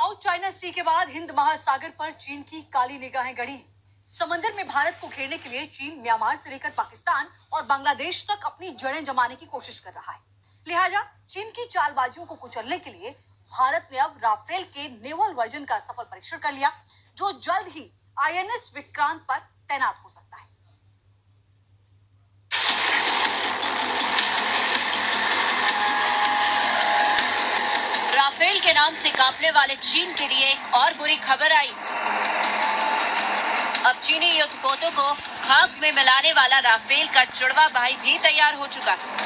South China सी के बाद हिंद महासागर पर चीन की काली निगाहें गड़ी। समंदर में भारत को घेरने के लिए चीन म्यांमार से लेकर पाकिस्तान और बांग्लादेश तक अपनी जड़ें जमाने की कोशिश कर रहा है। लिहाजा चीन की चालबाजियों को कुचलने के लिए भारत ने अब राफेल के नेवल वर्जन का सफल परीक्षण कर लिया, जो जल्द ही आईएनएस विक्रांत पर तैनात हो सकता है। राफेल के नाम से कांपने वाले चीन के लिए एक और बुरी खबर आई। अब चीनी युद्धपोतों को खाक में मिलाने वाला राफेल का जुड़वा भाई भी तैयार हो चुका है।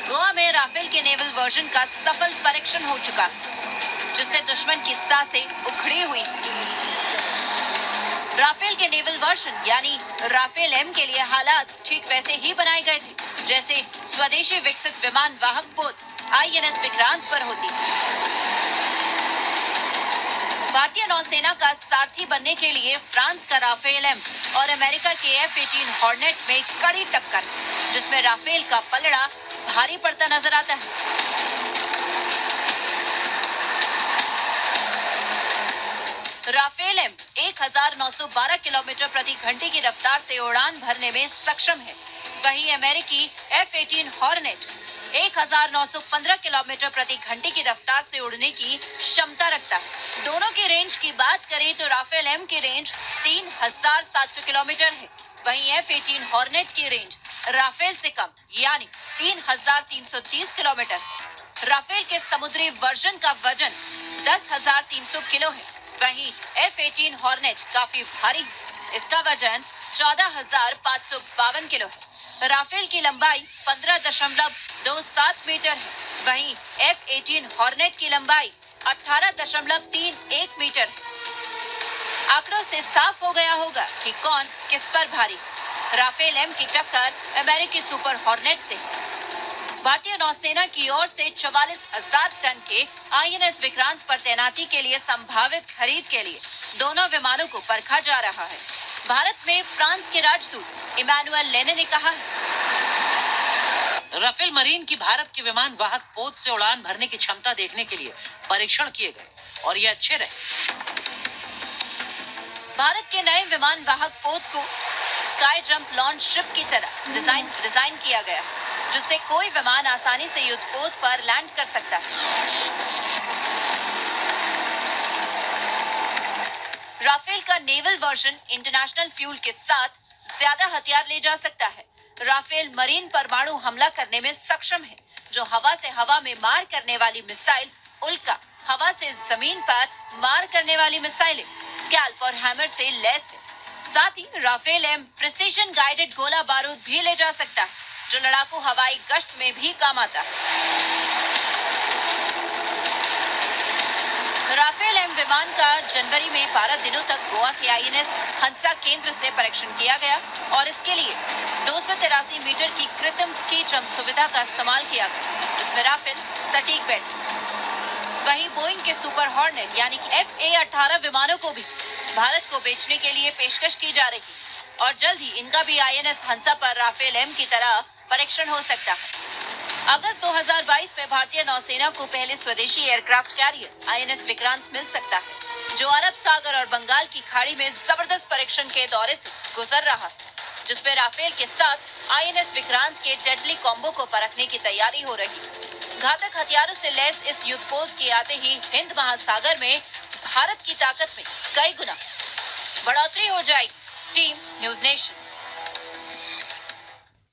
गोवा में राफेल के नेवल वर्जन का सफल परीक्षण हो चुका, जिससे दुश्मन की सांसें उखड़ी हुई। राफेल के नेवल वर्जन यानी राफेल एम के लिए हालात ठीक वैसे ही बनाए गए थे जैसे स्वदेशी विकसित विमान वाहक पोत आईएनएस विक्रांत पर होती। भारतीय नौसेना का सारथी बनने के लिए फ्रांस का राफेल एम और अमेरिका के F-18 हॉर्नेट में कड़ी टक्कर, जिसमें राफेल का पलड़ा भारी पड़ता नजर आता है। राफेल एम 1912 किलोमीटर प्रति घंटे की रफ्तार से उड़ान भरने में सक्षम है। वहीं अमेरिकी F-18 हॉर्नेट 1915 किलोमीटर प्रति घंटे की रफ्तार से उड़ने की क्षमता रखता है। दोनों की रेंज की बात करें तो राफेल एम की रेंज 3700 किलोमीटर है, वहीं F-18 हॉर्नेट की रेंज राफेल से कम यानी 3330 किलोमीटर है। राफेल के समुद्री वर्जन का वजन 10,300 किलो है, वहीं F-18 हॉर्नेट काफी भारी है, इसका वजन 14,552 किलो है। राफेल की लंबाई 15.27 मीटर है, वहीं F-18 हॉर्नेट की लंबाई 18.31 मीटर है। आंकड़ों से साफ हो गया होगा कि कौन किस पर भारी। राफेल एम की टक्कर अमेरिकी सुपर हॉर्नेट से। भारतीय नौसेना की ओर से 44,000 टन के आईएनएस विक्रांत पर तैनाती के लिए संभावित खरीद के लिए दोनों विमानों को परखा जा रहा है। भारत में फ्रांस के राजदूत इमैनुअल लेने ने कहा, राफेल मरीन की भारत के विमान वाहक पोत से उड़ान भरने की क्षमता देखने के लिए परीक्षण किए गए और ये अच्छे रहे। भारत के नए विमान वाहक पोत को स्काई जंप लॉन्च शिप की तरह डिजाइन किया गया, जिससे कोई विमान आसानी से युद्धपोत पर लैंड कर सकता है। राफेल का नेवल वर्जन इंटरनेशनल फ्यूल के साथ ज्यादा हथियार ले जा सकता है। राफेल मरीन परमाणु हमला करने में सक्षम है, जो हवा से हवा में मार करने वाली मिसाइल उल्का, हवा से जमीन पर मार करने वाली मिसाइलें स्कैल्प और हैमर से लैस है। साथ ही राफेल एम प्रिसीजन गाइडेड गोला बारूद भी ले जा सकता है, जो लड़ाकू हवाई गश्त में भी काम आता है। राफेल एम विमान का जनवरी में 12 दिनों तक गोवा के आईएनएस हंसा केंद्र से परीक्षण किया गया और इसके लिए 283 मीटर की कृत्रिम स्की जंप सुविधा का इस्तेमाल किया गया, जिसमें राफेल सटीक बैठ। वहीं बोइंग के सुपर हॉर्नेट यानी कि FA-18 विमानों को भी भारत को बेचने के लिए पेशकश की जा रही और जल्द ही इनका भी आईएनएस हंसा पर राफेल एम की तरह परीक्षण हो सकता है। अगस्त 2022 में भारतीय नौसेना को पहले स्वदेशी एयरक्राफ्ट कैरियर आईएनएस विक्रांत मिल सकता है, जो अरब सागर और बंगाल की खाड़ी में जबरदस्त परीक्षण के दौरे से गुजर रहा है, जिसमें राफेल के साथ आईएनएस विक्रांत के डेडली कॉम्बो को परखने की तैयारी हो रही। घातक हथियारों से लैस इस युद्धपोत के आते ही हिंद महासागर में भारत की ताकत में कई गुना बढ़ोतरी हो जाएगी। Team news nation.